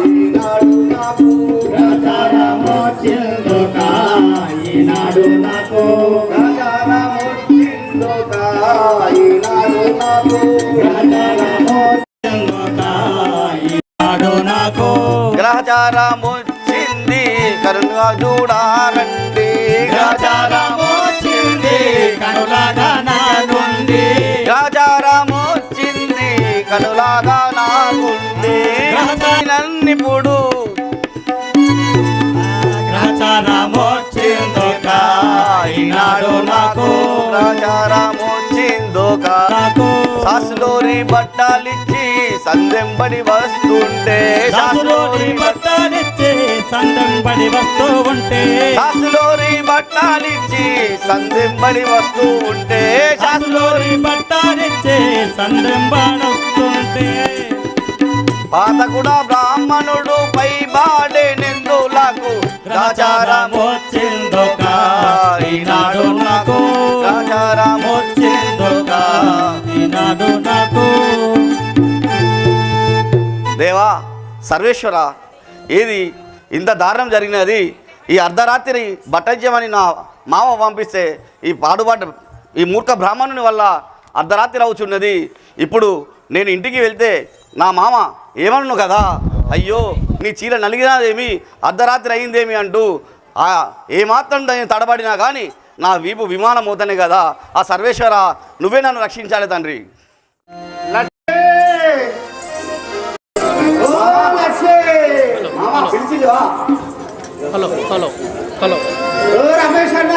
ఈనాడు నాకు రాజారామొచ్చిందోకా ఈనాడు నాకు రాజారామొచ్చిందోకా ఈనాడు నాకు రాజారామొచ్చిందోకా ఈనాడు నాకు గ్రహచారమొచ్చింది కరుణగా చూడారండి రాజారామొచ్చింది కనులాగా నాకుంది గ్రహచారమొచ్చింది కనులాగా నాకుంది నన్నిప్పుడు గ్రహచారమొచ్చిందోకా ఈనాడు నాకు గ్రహచారమొచ్చిందోకా సాసులోని బట్టలిచ్చి సందెంబడి వస్తుంటే సాసులోని బట్టలిచ్చి సందెంబడి వస్తూ ఉంటే సాసులోని బట్టలిచ్చి సందెంబడి వస్తూ ఉంటే సాసులోని బట్టలిచ్చి సందెంబడొస్తుంటే పాతకుడ బ్రాహ్మణుడు పై బాడే నిందులకు రాజారామొచ్చిందోకా ఈనాడు నాకు రాజారామొచ్చిందోకా ఈనాడు నాకు దేవా సర్వేశ్వర ఏది ఇంత దారుణం జరిగినది ఈ అర్ధరాత్రి బట్టజ్యమని నా మామ పంపిస్తే ఈ పాడుబాట ఈ మూర్ఖ బ్రాహ్మణుని వల్ల అర్ధరాత్రి అవుతున్నది ఇప్పుడు నేను ఇంటికి వెళ్తే నా మామ ఏమన్ను కదా అయ్యో నీ చీర నలిగినదేమి అర్ధరాత్రి అయిందేమి అంటూ ఏమాత్రం తడబడినా కానీ నా వీపు విమానం అవుతానే కదా ఆ సర్వేశ్వర నువ్వే నన్ను రక్షించాలి తండ్రి హలో హలో హలో రమేష్ అన్న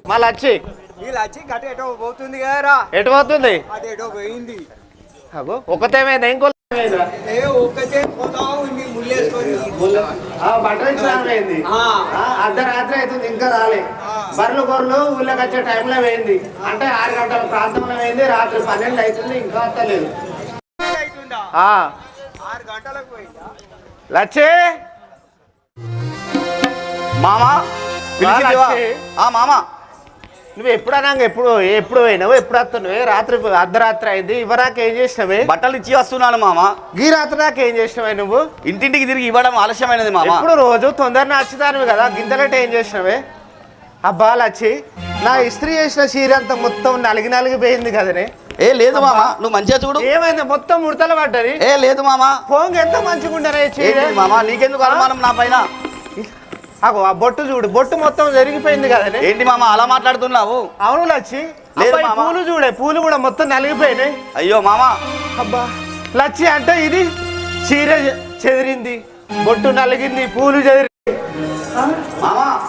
మళ్ళీ వచ్చి ఎటో పోతుంది కదరా ఎటు పోతుంది అది ఎటో పోయింది ఒకతేమైంది ఇంకో ఒక్కటే పోతా ఉంది ముళ్ళేసుకొని బట్టలు ఇచ్చిపోయింది అర్ధరాత్రి అవుతుంది ఇంకా రాలే బర్రెలు గొర్రెలు ఊళ్ళోకి వచ్చే టైంలో పోయింది అంటే 6 గంటల ప్రాంతంలో పోయింది రాత్రి 12 అవుతుంది ఇంకా వస్తలేదు 6 గంటలకు పోయిందా లచ్చే మామా పిలిచిదివా మామా నువ్వు ఎప్పుడన్నా ఎప్పుడు పోయినావు ఎప్పుడు వస్తున్నావు రాత్రి అర్ధరాత్రి అయింది ఇవ్వరాక ఏం చేసినావే బట్టలు ఇచ్చి వస్తున్నాను మామ ఈ రాత్రి దాకా ఏం చేసినావే నువ్వు ఇంటింటికి తిరిగి ఇవ్వడం ఆలస్యమైనది మామ ఇప్పుడు రోజు తొందరగా వచ్చేదానివి కదా గింతలట్టు ఏం చేసినావే అబ్బా లచ్చి నా ఇస్త్రీ చేసిన చీర అంతా మొత్తం నలిగి పోయింది కదనే ఏ లేదు మామ నువ్వు మంచిగా చూడు ఏమైంది మొత్తం ముడతలు పడ్డది ఏ లేదు మామ పోంగ ఎంత మంచిగా ఉండరే చీర మామ నీకెందుకు అనుమానం నా పైన అగో ఆ బొట్టు చూడు బొట్టు మొత్తం జరిగిపోయింది కదా ఏంటి మామ అలా మాట్లాడుతున్నావు అవును లచ్చి పూలు చూడే పూలు కూడా మొత్తం నలిగిపోయినాయి అయ్యో మామ అబ్బా లచ్చి అంటే ఇది చీర చెదిరింది బొట్టు నలిగింది పూలు చెదిరింది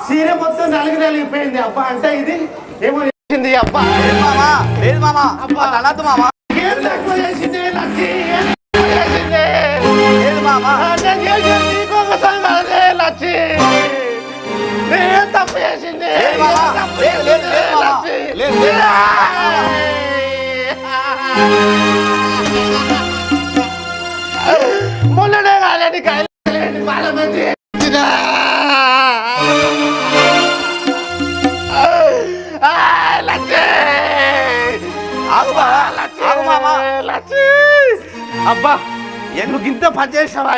చీర మొత్తం నలిగిపోయింది అబ్బా అంటే ఇది ఏమో చేసింది అబ్బా లేదు మామా లేదు మామా అబ్బా అనద్దు మామా ఏం తక్కువ చేసింది లచ్చి లేదు మామా లచ్చి తప్పు చేసింది మొన్ననే కాలేని కాయలు వాళ్ళ మంది అబ్బా ఎందుకు ఇంత పని చేసావా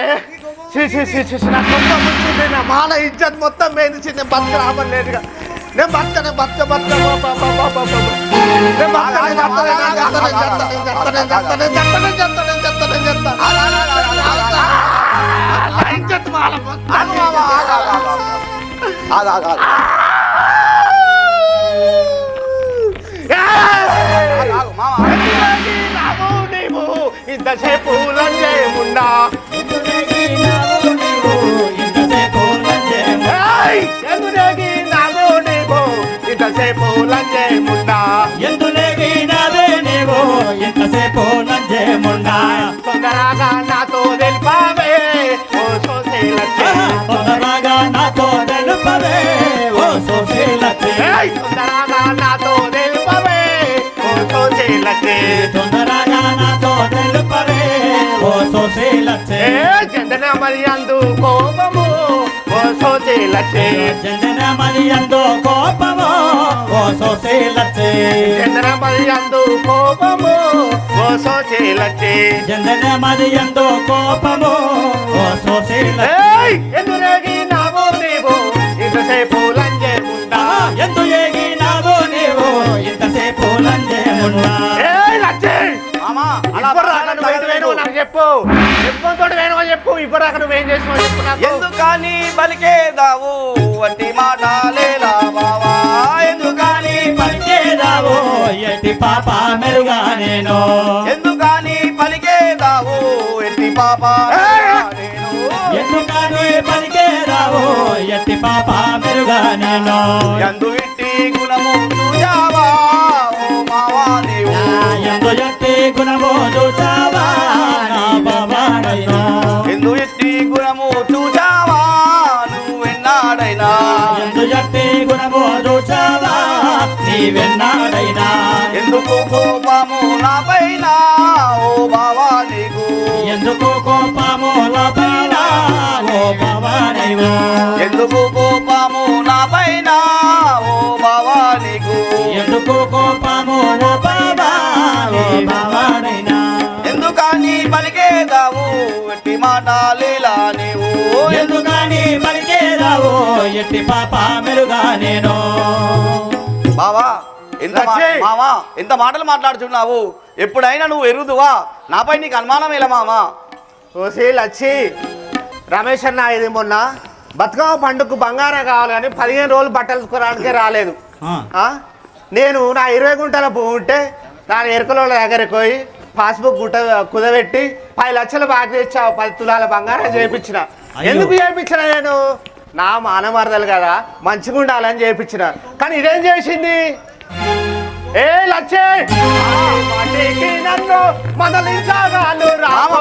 నాకు మొత్తం వచ్చింది నా మాల ఇజ్జత్ మొత్తం మేంది నేను బతక రాబడలేదుగా నేను ఇంతసేపు లంజేముండా ఇంతసేపు లంజేముండా తొందరగా నాతో తెలిపావే ఓ సోసేలచ్చే తొందరగా నాతో తెలిపవే ఓ సోసేలచ్చే తొందరగా నాతో తెలిపవే ఓ సోసేలచ్చే తొందరగా నాతో తెలుపవే ఓ సోసేలచ్చే చందన మరి అందు కోపము ఓ సోసేలచ్చే చందన మరి అందు కోపము ఓ సోసేలచ్చే చందన మరి అందు కోపము లచ్చి చందనమది ఎంతో కోపము ఓ సోశీల ఎందు రేగినావు నీవు ఇంతసేపు లంజే ముండా ఎందు ఏగినావు నీవు ఇంతసేపు లంజేమున్నా నాకు చెప్పు చెప్పంతో వేణో చెప్పు ఇప్పుడు అక్కడ నువ్వేం చేసినావు చెప్పు నాకు ఎందుకని పలికేదావు వంటి మాట లేలా బావా ఎందుకని పలికేదావు ఎట్టి పాప మెరుగా నేను ఎందుకని పలికేదావు ఎట్టి పాప నేను ఎందుకని పలికేదావు ఎట్టి పాప మెరుగా నేను ఎందు ఇట్టి గుణము చూచావా ఓ మావా నీవు ఎందు ఎట్టి గుణము చూసావా నా బాబానైనా ఎందు ఇట్టి గుణము చూచావా నువ్వెన్నాడైనా ఎందు ఎట్టి గుణము చూసావా నీవెన్నాడైనా ఎందుకు కోపము నా పైన ఓ బావా నీకు ఎందుకు కోపము పైన ఓ బాబానైనా ఎందుకు కోపము నా పైన ఓ బావా నీకు ఎందుకు కోపము బాబా ఓ బాబానైనా ఎందుకని పలికేదావు ఎట్టి మాట లీలా నీవు ఎందుకని పలికేదావు ఎట్టి పాప మెరుగా నేను బావా ఎంత లచ్చి. మావా ఎంత మాటలు మాట్లాడుతున్నావు ఎప్పుడైనా నువ్వు ఎరుగుదువా నాపై నీకు అనుమానం ఎలా మామా ఓసి లచ్చి రమేష్ అన్న ఇది మొన్న బతుకమ్మ పండుగకు బంగారం కావాలి కానీ 15 రోజులు బట్టలు తీసుకోవడానికే రాలేదు ఆ? నేను నా 20 గుంటల భూమి ఉంటే నా ఎరుకల దగ్గరికి పోయి పాస్బుక్ గుట్ట కుదబెట్టి 10 లక్షలు బాకీ తెచ్చా 10 తులాల బంగారం చేయించిన అయ్యో. ఎందుకు చేయించిన నేను నా మానమరదలు కదా మంచిగా ఉండాలని చేయించిన కానీ ఇదేం చేసింది ఏ లచ్చే మాటికి నన్ను మొదలించగాను రామ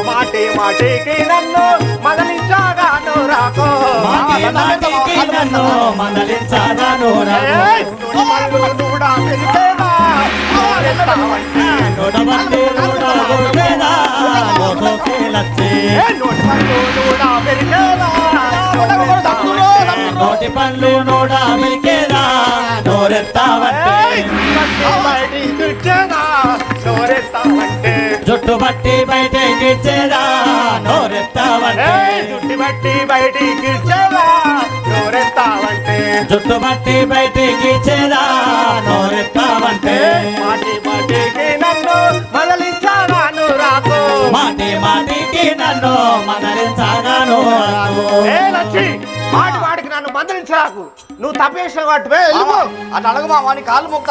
మాటి మాటికి నన్ను మొదలించగాను రాకో నన్ను మందలించాను ఏయ్, నూనె మరుగులు నూడా పెరిగేదా? ఏ, నూనె మరుగులు నూడా పెరిగేదా? నోటి పండ్లు నోడా మిలికేదా నోరెత్తావంటే ఏయ్, కత్తి బయటికి ఇచ్చేదా? నోరెత్తావంటే. జుట్టు బట్టి బయటకి ఇచ్చేదా నోరెత్తావంటే ఏయ్, జుట్టి బట్టి బయటికి ఇచ్చేదా? నోరెత్తావంటే. జుట్టు బట్టి బయటికి ఇచ్చేదా నోరెత్తావంటే మాటి మాటికి నన్ను మొదలించగాను రాకో మాటి మాటికి నన్ను మందలించగాను ఏ లచ్చి మాటి మాటికి నన్ను మందలించరాకు నువ్వు తప్పేసిన వాటి అట్లా అడగ మావా నీ కాలు మొక్క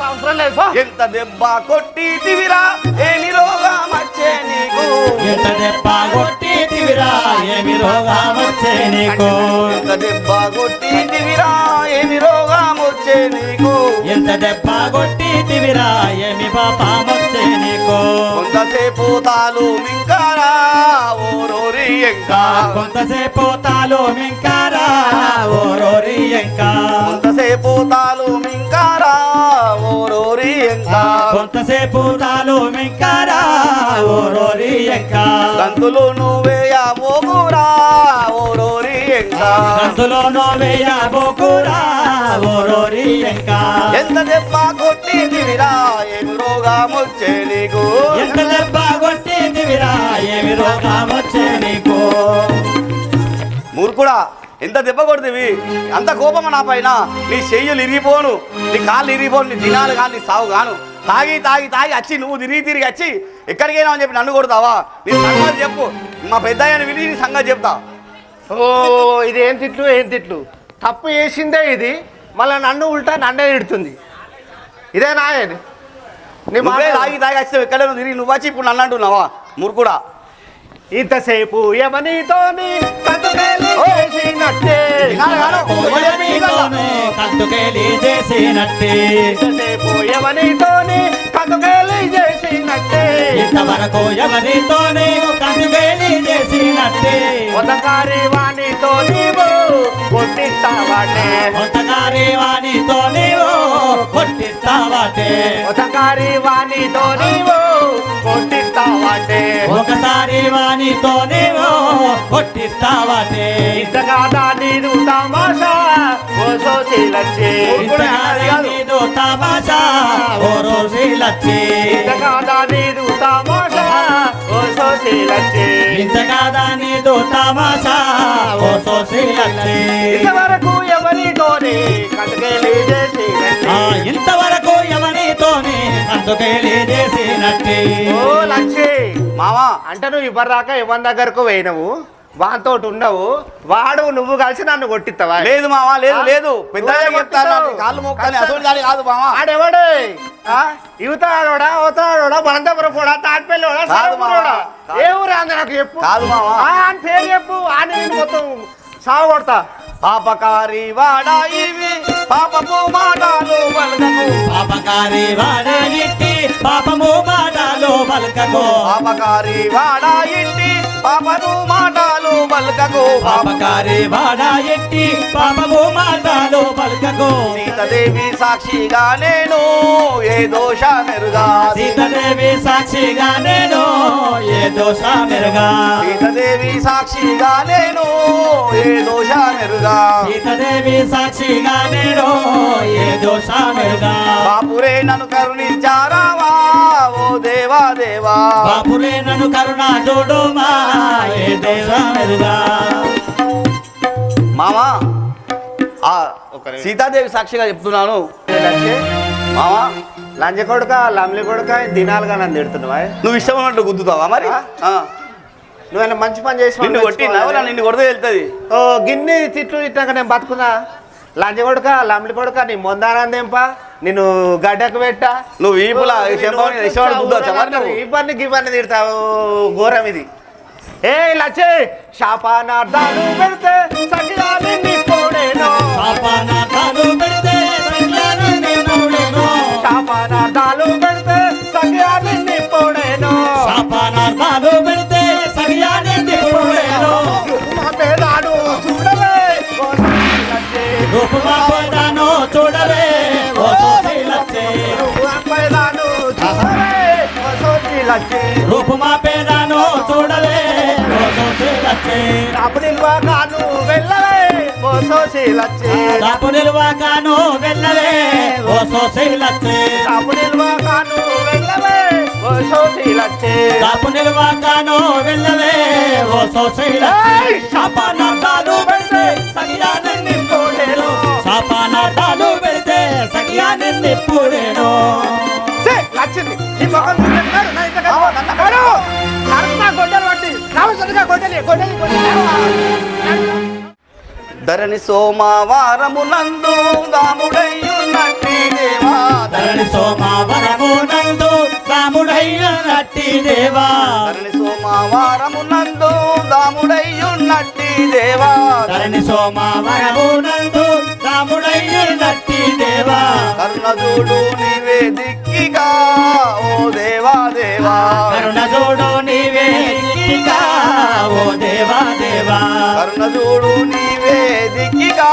అవసరం లేదు పో. ఎంత దెబ్బ కొట్టి తివిరా ఏమి రోగం వచ్చే నీకు ఎంత దెబ్బ కొట్టిదివిరా ఏమి రోగం వచ్చే నీకు ఎంత దెబ్బ కొట్టి తివిరా ఏమి రోగం వచ్చే నీకు ఎంత దెబ్బ కొట్టిదివిరా ఏమి పాపం వచ్చే నీకు కొంతసేపు తాలు మింకారా ఓరోరి ఇంకా కొంతసేపు తాలు మింకారా ఓరోరి ఇంకా కొంతసేపు తాలు మింకారా ఓరోరి ఇంకా కొంతసేపు తాలు మింకారా ఓరోరి ఇంకా గంతులు నువ్వేయా మోగురా ఓరోరి ఇంకా అందులో నోవేయ బోకురా ఓరోరి ఇంకా ఎంత దెబ్బ కొట్టి తివిరా ఏమి రోగం వచ్చే నీకు ఎంత దెబ్బ కొట్టిదివిరా ఏమి రోగం వచ్చే నీకు మూర్ఖుడా ఎంత దెబ్బ కొడుతుంది అంత కోపమా నా పైన నీ చెయ్యులు ఇరిగిపోను నీ కాళ్ళు ఇరిగిపోను నీ దినాలు కానీ నీ సాగు కాను తాగి తాగి తాగి వచ్చి నువ్వు తిరిగి వచ్చి ఎక్కడికైనా అని చెప్పి నన్ను కొడతావా నీ సంగతి చెప్పు మా పెద్దయ్యని విని నీ సంగతి చెప్తా ఓ ఇది ఏం తిట్లు ఏం తిట్లు తప్పు చేసిందే ఇది మళ్ళీ నన్ను ఉల్టా నన్నే ఇడుతుంది ఇదే నాయని నీ నువ్వే మాట తాగి తాగి వచ్చి ఎక్కడ తిరిగి నువ్వు వచ్చి ఇప్పుడు నన్ను అంటున్నావా మూర్ఖుడా ఇంతసేపు యమనితోని బతుకేలి చేసినట్టే. కందుకేలి చేసినట్టే ఇంతసేపు యమనితోని బతుకేలి చేసినట్టే. ఇంతవరకు ఎవరితోనే కందుకేలి చేసినట్టే ఉదకారి వాణితో నీవు కొట్టిస్తావాటే కొత్తగారి వాణితో నీవు కొట్టిస్తావాటే ఉదకారి వాణితో నీవు కొట్టిస్తావాటే కొట్టిస్తావాటే ఒకసారి వానితో నీవు కొట్టిస్తావాటే ఇంతకాదా నీదు తమాషా ఓ సోశీలచ్చే నీదో తమాషా ఓ రోజు లచ్చి ఇంతకాదా నీదు తమాషా ఓ సోశీలచ్చే ఇంతకాదా నీదో తమాషా ఓ సోసి లచ్చి ఇంతవరకు ఎవరితోనే కటకేలి చేసి ఇంతవరకు ఎవరితోనే అందుకేలి చేసినట్టే ఓ లచ్చి మామా అంటే నువ్వు ఇవ్వరాక ఎవరి దగ్గరకు పోయినవు వాంతో ఉండవు వాడు నువ్వు కలిసి నన్ను కొట్టిస్తావా లేదు మామా లేదు లేదు పెద్దగా నువ్వే చెప్తాను కొట్టిస్తావు. కాళ్ళు మొక్కని అసలు దాని కాదు మామా ఆడెవడు యువతాడోడా అవతాడోడా బంధపురం కూడా తాటిపల్లిడా కాదు సాగుపూరోడా మావా. ఏ ఊరు అంది నాకు చెప్పు కాదు మావా. అని పేరు చెప్పు అని నేను మొత్తం సాగు కొడతా పాపకారి వాడా ఇవి పాపపు మాటలు పలకకు పాపకారి వాడ ఇట్టి పాపము మాటలు పలకకు పాపకారి వాడా ఇంటి పాపపు మాటలు పలకకు పాపకారి వాడ ఎట్టి పాపము మాటలు పలకకు సీతదేవి సాక్షిగా నేను ఏ దోష మెరుగా సీతాదేవి సాక్షిగా నేను ఏ దోష మెరుగా సీతదేవి సాక్షిగా నేను ఏ దోష మెరుగా సీతాదేవి సాక్షిగా నేను ఏ దోష మెరుగా బాపురే నన్ను కరుణించారావా ఓ దేవా దేవా బాపురే నన్ను కరుణ చూడుమా ఏ దోష మెరుగా మామా ఆ సీతాదేవి సాక్షిగా చెప్తున్నాను మామా లంజ కొడుక లమ్లి కొడుక దినాలుగా నన్ను తిడుతున్నావా నువ్వు ఇష్టం ఉన్నట్టు గుద్దుతావా మరి ఆ. నువ్వేనా మంచి పని చేసి నిన్ను కొట్టినా నిన్ను కొడితే వెళ్తుంది ఓ గిన్నె తిట్లు తిట్టాక నేను బతుకున్నా లంజ కొడుక లమ్లి కొడుక నీ మొందానందేంపా నిన్ను గడ్డకు పెట్టా నువ్వు ఈపులా ఇష్టం గుద్దొచ్చా మరి నువ్వు ఇబ్బంది గిబ్బంది తిడతావు ఘోరం ఇది ఏ లచ్చే శాపానార్థాలు పెడితే సకిరాని నిప్పుడేనో పాపనాథాలు పెడితే సంజ్ఞానాన్ని మూడేనో శాపానార్థాలు పెడితే సకిరాని నిప్పుడేనో పాపనాథాలు పెడితే సరియానండి మూడేనో మా పేదాడు చూడవే ఓ లచ్చే రూపమా పోతానో చూడవే ఓ సోసి లచ్చే మా పేదాడు చూడవే ఓ సోచి లచ్చే రూపమా పేదానో చూడవే ఓ సోసి లచ్చే కాపు నిల్వగాను వెళ్ళవే ఓ సోచి లచ్చే దాపు నిల్వాకాను వెళ్ళవే ఓ సోసి లచ్చే కాపు నిల్వగాను వెళ్ళవే ఓ సోచి లచ్చే దాపు నిల్వాకాను వెళ్ళవే ఓ సోసి లచ్చే శాపనార్థాలు పెడితే సరియానండి మూడేనో శాపనార్థాలు పెడితే సరియానండి మూడేనో లచ్చింది ఈ మొఖం చూపెట్టారు నా ఇంట్లో నడు నడుస్తా గొడ్డలు పట్టి రావసరిగా గొడ్డలి గొడ్డలి ధరణి సోమవారము నందు దాముడయ్యున్నట్టి దేవా ధరణి సోమవారము నందు రాముడయ్య నట్టి దేవా ధరణి సోమవారము నందు దాముడయ్యున్నట్టి దేవా ధరణి సోమవారము నందు రాముడయ్య నట్టి దేవా కరుణ చూడు నీవే దిక్కిగా ఓ దేవా దేవా కరుణ చూడు నీవే దిక్కిగా ఓ దేవా దేవా కరుణ చూడు నీవే దిక్కిగా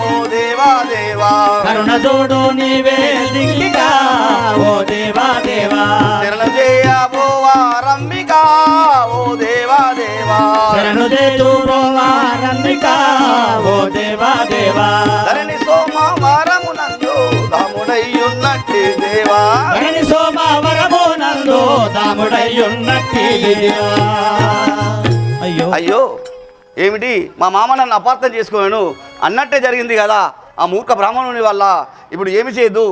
ఓ దేవా దేవా కరుణ చూడు నీవే దిక్కిగా ఓ దేవా దేవా శరణు చేయబోవారంబికా ఓ దేవా దేవా శరణు దేవరంబిక ఓ దేవా దేవా ధరణి సోమవారము నందు దాముడయ్యున్నట్టి దేవా ధరణి సోమవారము నందు దాముడయ్యున్నట్టి దేవా అయ్యో అయ్యో ఏమిటి మా మామ నన్ను అపార్థం చేసుకోను అన్నట్టే జరిగింది కదా ఆ మూర్ఖ బ్రాహ్మణుని వల్ల ఇప్పుడు ఏమి చేయదు